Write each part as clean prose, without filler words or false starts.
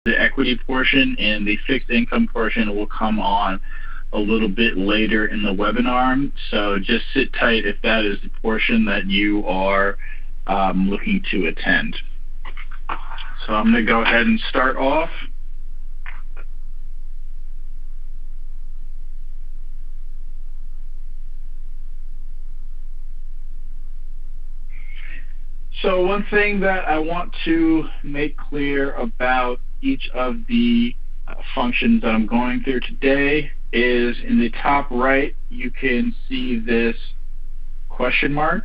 the equity portion, and the fixed income portion will come on a little bit later in the webinar. So just sit tight if that is the portion that you are looking to attend. So I'm going to go ahead and start off. So one thing that I want to make clear about each of the functions that I'm going through today is in the top right, you can see this question mark.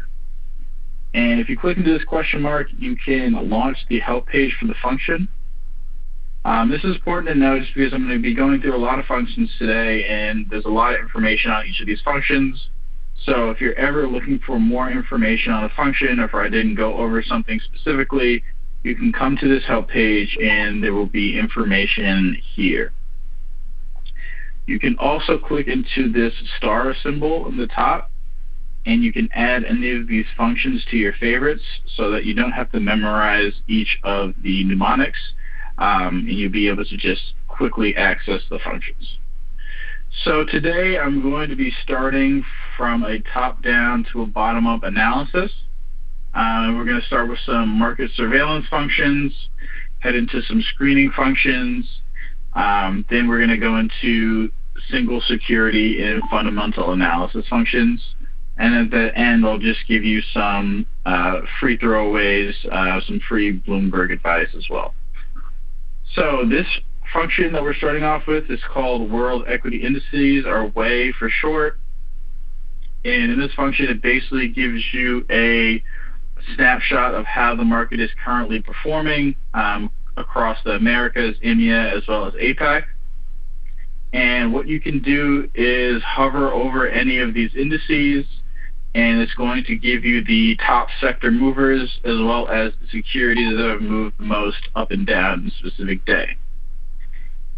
And if you click into this question mark, you can launch the help page for the function. This is important to know just because I'm going to be going through a lot of functions today, and there's a lot of information on each of these functions. So if you're ever looking for more information on a function, or if I didn't go over something specifically, you can come to this help page and there will be information here. You can also click into this star symbol in the top, and you can add any of these functions to your favorites so that you don't have to memorize each of the mnemonics, and you'll be able to just quickly access the functions. So today I'm going to be starting from a top-down to a bottom-up analysis. We're going to start with some market surveillance functions, head into some screening functions, then we're going to go into single security and fundamental analysis functions. And at the end, I'll just give you some free throwaways, some free Bloomberg advice as well. So this function that we're starting off with is called World Equity Indices, or WEI for short. And in this function, it basically gives you a snapshot of how the market is currently performing across the Americas, EMEA, as well as APAC. And what you can do is hover over any of these indices, and it's going to give you the top sector movers as well as the securities that have moved the most up and down in a specific day.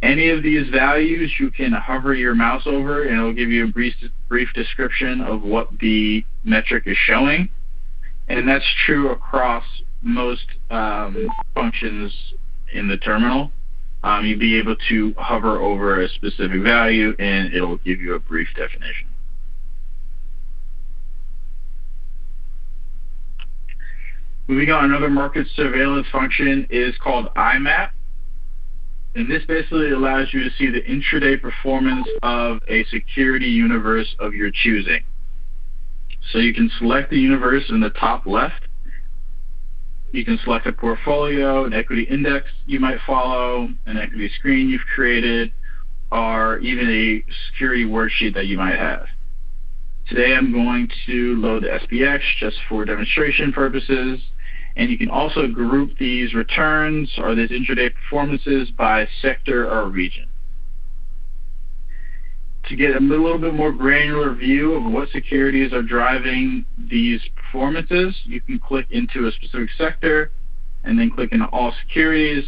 Any of these values you can hover your mouse over, and it'll give you a brief description of what the metric is showing. And that's true across most functions in the terminal. You'll be able to hover over a specific value, and it'll give you a brief definition. Moving on, another market surveillance function is called IMAP. And this basically allows you to see the intraday performance of a security universe of your choosing. So you can select the universe in the top left. You can select a portfolio, an equity index you might follow, an equity screen you've created, or even a security worksheet that you might have. Today I'm going to load the SPX just for demonstration purposes. And you can also group these returns or these intraday performances by sector or region. To get a little bit more granular view of what securities are driving these performances, you can click into a specific sector and then click into all securities,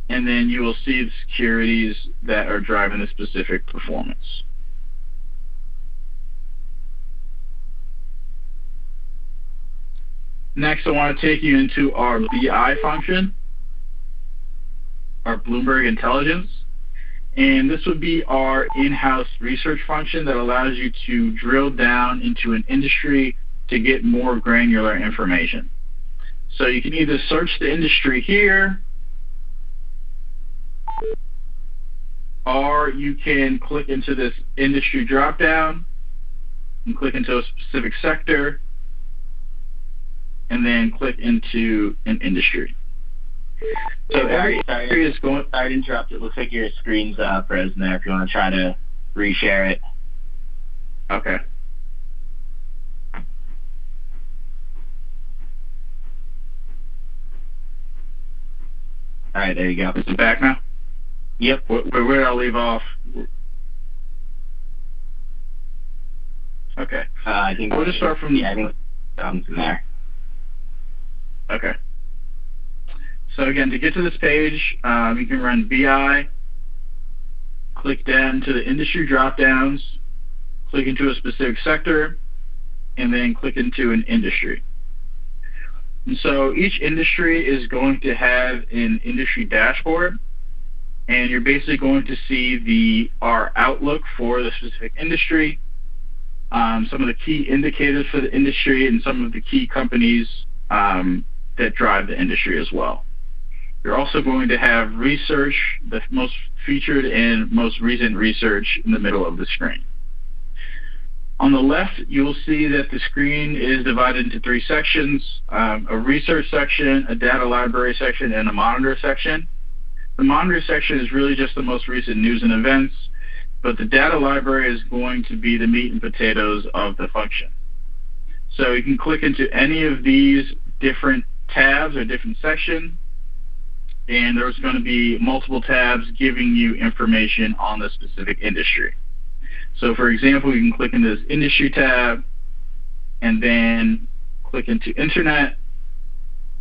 and then you will see the securities that are driving the specific performance. Next, I want to take you into our BI function, our Bloomberg Intelligence. And this would be our in-house research function that allows you to drill down into an industry to get more granular information. So you can either search the industry here, or you can click into this industry dropdown and click into a specific sector, and then click into an industry. So sorry to interrupt. It looks like your screen's frozen there. If you want to try to reshare it. Okay. All right, there you go. Is it back now? Yep. Where did I leave off? Okay. I think we'll just start from. Yeah, I think thumbs in there. Okay. So again, to get to this page, you can run BI, click down to the industry drop-downs, click into a specific sector, and then click into an industry. And so each industry is going to have an industry dashboard. and you're basically going to see our outlook for the specific industry, some of the key indicators for the industry, and some of the key companies that drive the industry as well. You're also going to have research, the most featured and most recent research, in the middle of the screen. On the left, you'll see that the screen is divided into 3 sections, a research section, a data library section, and a monitor section. The monitor section is really just the most recent news and events, but the data library is going to be the meat and potatoes of the function. So you can click into any of these different tabs or different sections, and there's going to be multiple tabs giving you information on the specific industry. So for example, you can click into this industry tab and then click into internet,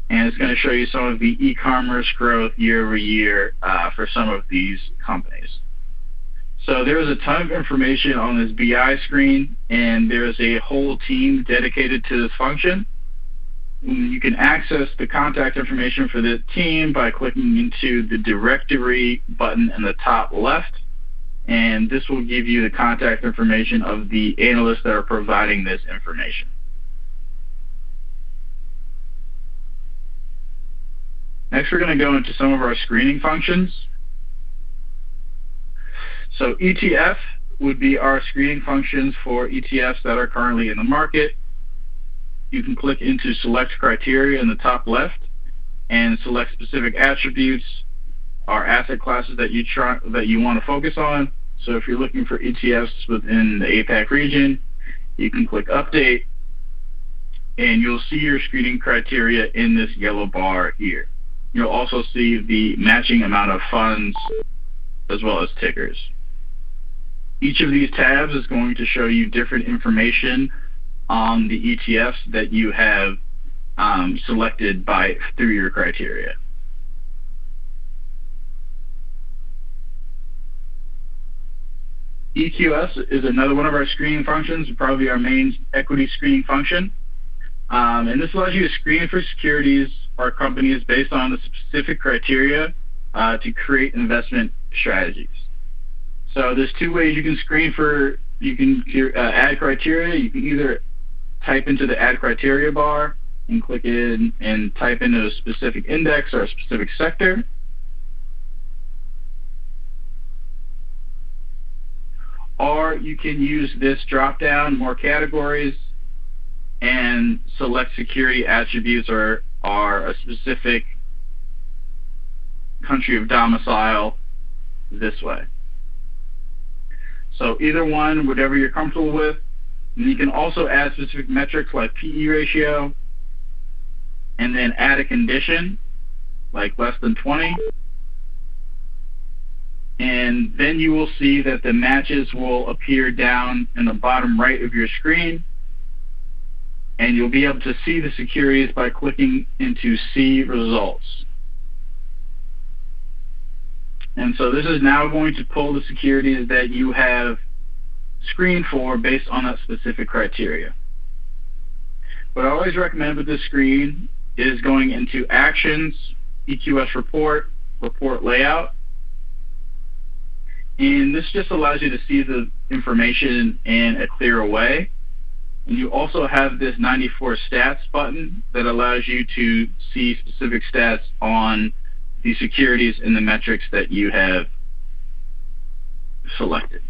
and it's going to show you some of the e-commerce growth year over year for some of these companies. So there's a ton of information on this BI screen, and there's a whole team dedicated to this function. You can access the contact information for the team by clicking into the directory button in the top left, and this will give you the contact information of the analysts that are providing this information. Next, we're going to go into some of our screening functions. So ETF would be our screening functions for ETFs that are currently in the market. You can click into select criteria in the top left and select specific attributes or asset classes that you want to focus on. So if you're looking for ETFs within the APAC region, you can click update, and you'll see your screening criteria in this yellow bar here. You'll also see the matching amount of funds as well as tickers. Each of these tabs is going to show you different information on the ETFs that you have selected through your criteria. EQS is another one of our screening functions, probably our main equity screening function. And this allows you to screen for securities or companies based on the specific criteria to create investment strategies. So there's 2 ways you can screen for, you can add criteria. You can either type into the add criteria bar and click in and type into a specific index or a specific sector. Or you can use this drop down, more categories, and select security attributes or a specific country of domicile this way. So either one, whatever you're comfortable with. And you can also add specific metrics like PE ratio, and then add a condition like less than 20. And then you will see that the matches will appear down in the bottom right of your screen, and you'll be able to see the securities by clicking into See Results. And so this is now going to pull the securities that you have screened for based on that specific criteria. What I always recommend with this screen is going into Actions, EQS Report, Report Layout. And this just allows you to see the information in a clearer way. And you also have this 94 Stats button that allows you to see specific stats on the securities and the metrics that you have selected.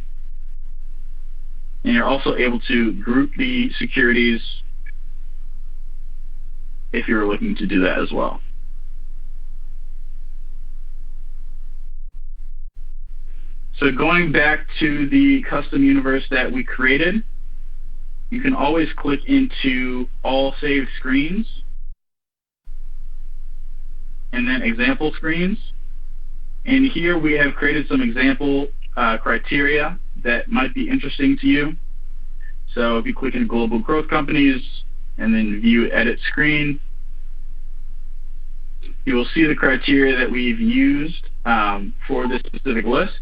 And you're also able to group the securities if you're looking to do that as well. So going back to the custom universe that we created, you can always click into All Saved Screens and then Example Screens. And here we have created some example criteria that might be interesting to you. So if you click in Global Growth Companies and then View Edit Screen, you will see the criteria that we've used for this specific list.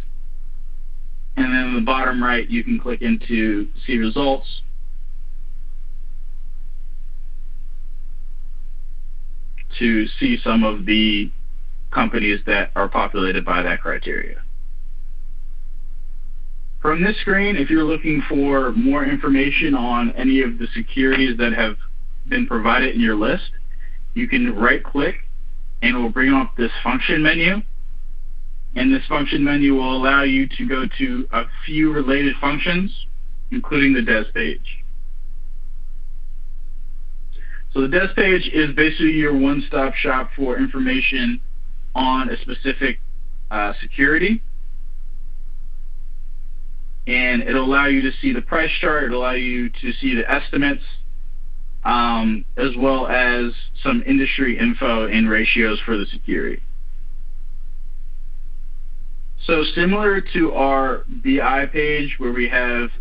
And then in the bottom right, you can click into See Results. To see some of the companies that are populated by that criteria. From this screen, if you're looking for more information on any of the securities that have been provided in your list, you can right-click and it will bring up this function menu. And this function menu will allow you to go to a few related functions, including the DES page. So the DES page is basically your one-stop shop for information on a specific security. And it'll allow you to see the price chart, it'll allow you to see the estimates, as well as some industry info and ratios for the security. So similar to our BI page where we have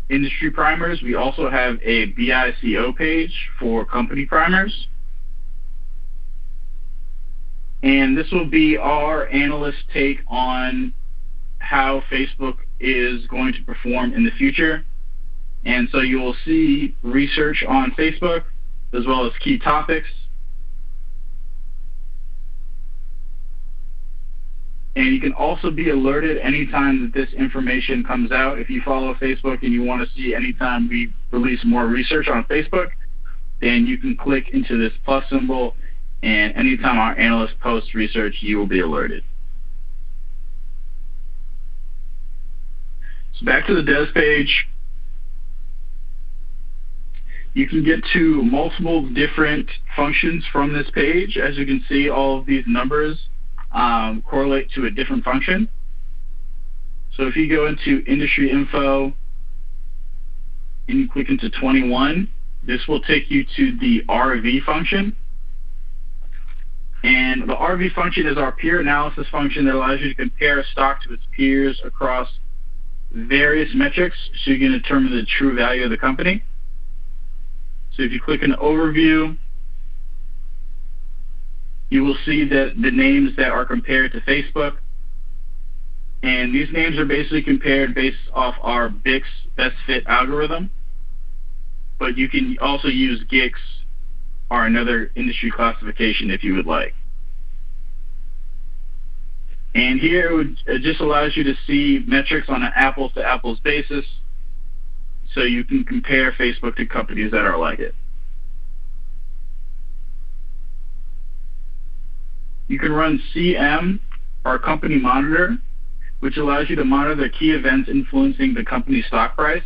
industry primers, we also have a BICO page for company primers. And this will be our analyst take on how Facebook is going to perform in the future. And so you will see research on Facebook as well as key topics. And you can also be alerted anytime that this information comes out. If you follow Facebook and you want to see anytime we release more research on Facebook, then you can click into this plus symbol, and anytime our analyst posts research, you will be alerted. So back to the DES page. You can get to multiple different functions from this page. As you can see, all of these numbers correlate to a different function. So if you go into industry info and you click into 21, this will take you to the RV function. And the RV function is our peer analysis function that allows you to compare a stock to its peers across various metrics so you can determine the true value of the company. So if you click on overview, you will see that the names that are compared to Facebook, and these names are basically compared based off our BICS best fit algorithm, but you can also use GICS or another industry classification if you would like. And here it just allows you to see metrics on an apples to apples basis, so you can compare Facebook to companies that are like it. You can run CM, or Company Monitor, which allows you to monitor the key events influencing the company's stock price.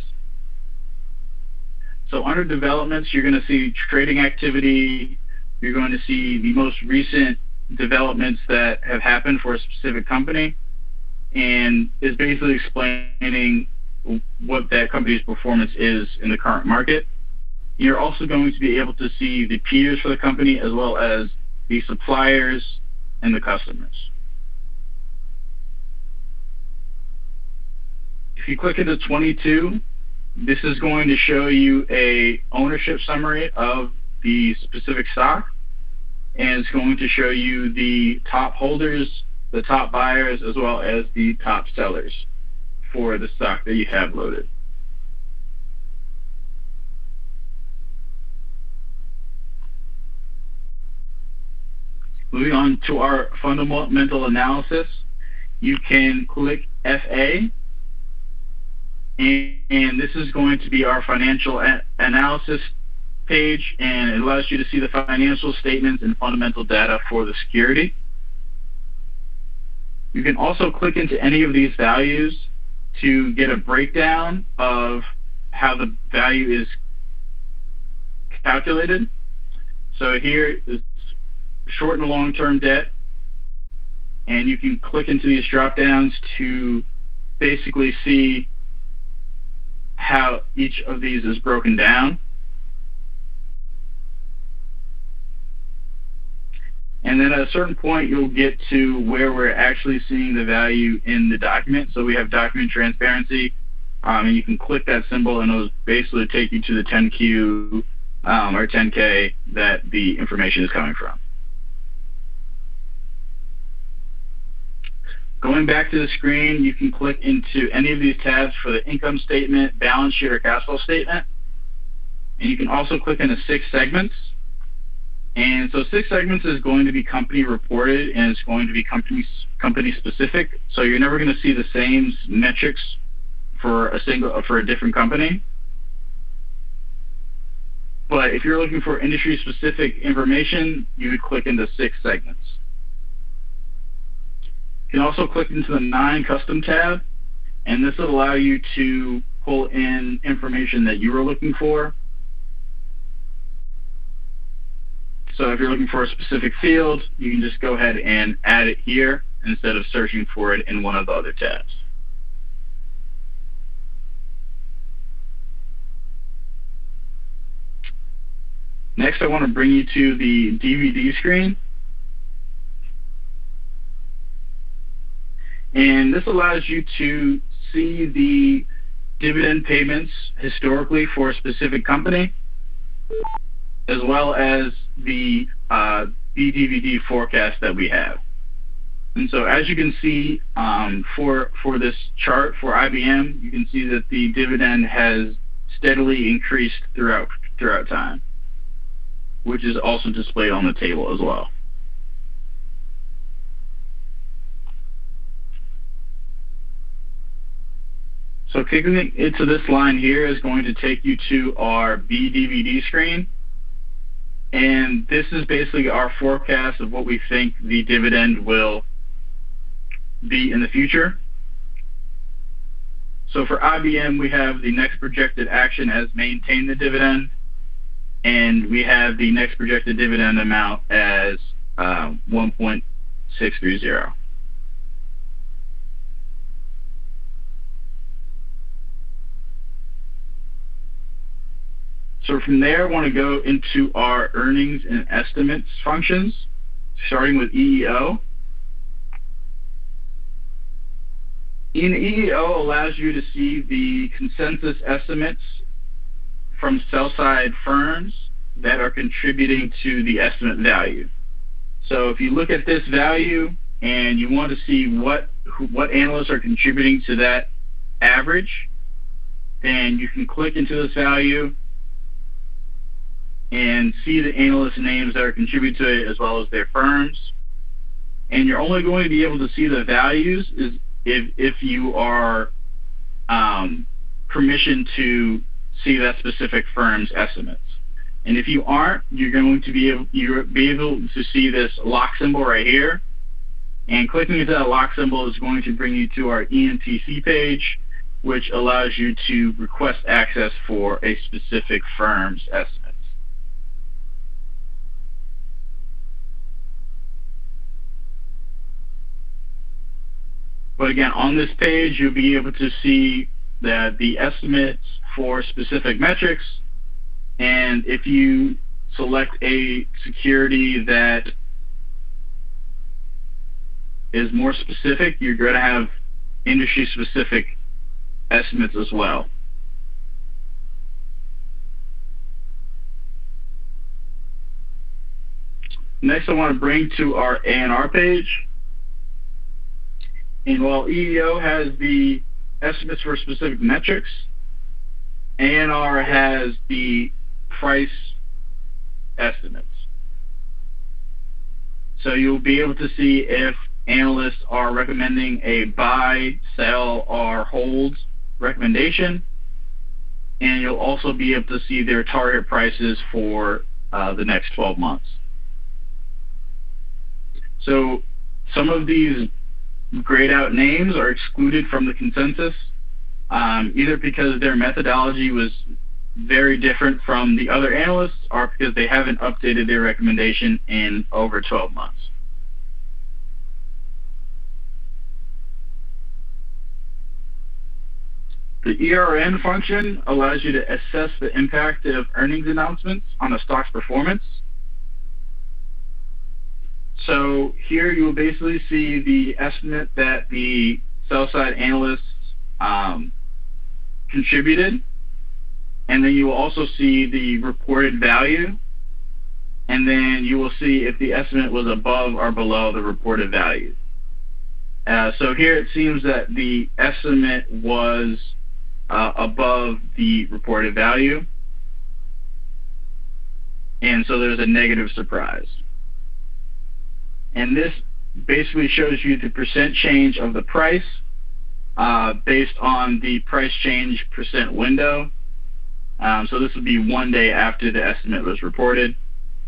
So under developments, you're going to see trading activity. You're going to see the most recent developments that have happened for a specific company, and is basically explaining what that company's performance is in the current market. You're also going to be able to see the peers for the company as well as the suppliers and the customers. If you click into 22, this is going to show you a ownership summary of the specific stock, and it's going to show you the top holders, the top buyers, as well as the top sellers for the stock that you have loaded. Moving on to our fundamental analysis, you can click FA, and this is going to be our financial analysis page, and it allows you to see the financial statements and fundamental data for the security. You can also click into any of these values to get a breakdown of how the value is calculated. So here is short and long-term debt, and you can click into these drop downs to basically see how each of these is broken down. And then at a certain point, you'll get to where we're actually seeing the value in the document. So we have document transparency, and you can click that symbol, and it'll basically take you to the 10Q or 10K that the information is coming from. Going back to the screen, you can click into any of these tabs for the income statement, balance sheet, or cash flow statement. And you can also click into 6 segments. And so 6 segments is going to be company reported, and it's going to be company specific. So you're never going to see the same metrics for a different company. But if you're looking for industry specific information, you would click into 6 segments. You can also click into the 9 custom tab, and this will allow you to pull in information that you are looking for. So if you're looking for a specific field, you can just go ahead and add it here instead of searching for it in one of the other tabs. Next, I want to bring you to the DVD screen. And this allows you to see the dividend payments historically for a specific company, as well as the BDVD forecast that we have. And so as you can see for this chart for IBM, you can see that the dividend has steadily increased throughout time, which is also displayed on the table as well. So clicking into this line here is going to take you to our BDVD screen. And this is basically our forecast of what we think the dividend will be in the future. So for IBM, we have the next projected action as maintain the dividend, and we have the next projected dividend amount as 1.630. So from there, I want to go into our earnings and estimates functions, starting with EEO. EEO allows you to see the consensus estimates from sell-side firms that are contributing to the estimate value. So if you look at this value and you want to see what analysts are contributing to that average, then you can click into this value and see the analyst names that are contributing to it as well as their firms. And you're only going to be able to see the values if you are permissioned to see that specific firm's estimates. And if you aren't, you're going to be able to see this lock symbol right here. And clicking into that lock symbol is going to bring you to our ENTC page, which allows you to request access for a specific firm's estimates. But again, on this page, you'll be able to see the estimates for specific metrics. And if you select a security that is more specific, you're going to have industry-specific estimates as well. Next, I want to bring to our ANR page. And while EEO has the estimates for specific metrics, ANR has the price estimates. So you'll be able to see if analysts are recommending a buy, sell, or hold recommendation. And you'll also be able to see their target prices for the next 12 months. So some of these grayed out names are excluded from the consensus, either because their methodology was very different from the other analysts or because they haven't updated their recommendation in over 12 months. The ERN function allows you to assess the impact of earnings announcements on a stock's performance. So here you will basically see the estimate that the sell-side analysts contributed, and then you will also see the reported value, and then you will see if the estimate was above or below the reported value. So here it seems that the estimate was above the reported value. and so there's a negative surprise. And this basically shows you the percent change of the price based on the price change percent window. So this would be 1 day after the estimate was reported,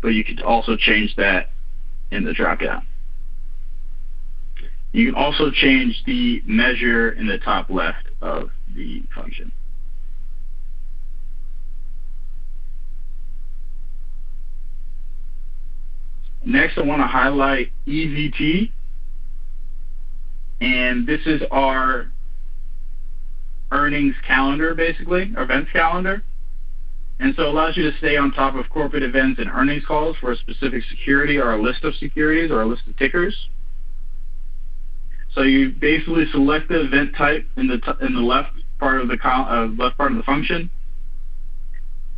but you could also change that in the dropdown. You can also change the measure in the top left of the function. Next, I want to highlight EVT, and this is our earnings calendar, basically, our events calendar. And so it allows you to stay on top of corporate events and earnings calls for a specific security or a list of securities or a list of tickers. So you basically select the event type in the left part of the function,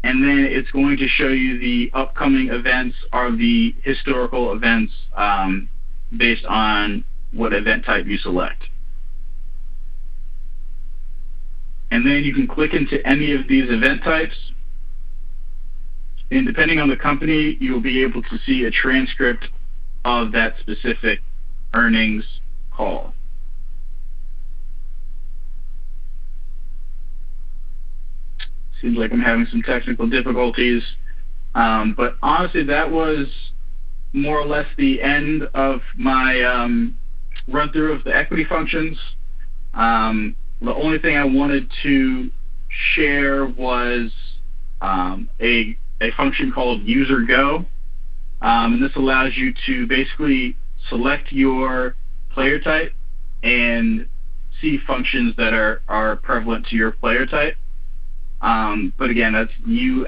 and then it's going to show you the upcoming events or the historical events based on what event type you select. And then you can click into any of these event types, and depending on the company, you'll be able to see a transcript of that specific earnings call. Seems like I'm having some technical difficulties, but honestly, that was more or less the end of my run through of the equity functions. The only thing I wanted to share was a function called UserGo, and this allows you to basically select your player type and see functions that are prevalent to your player type. But again, that's you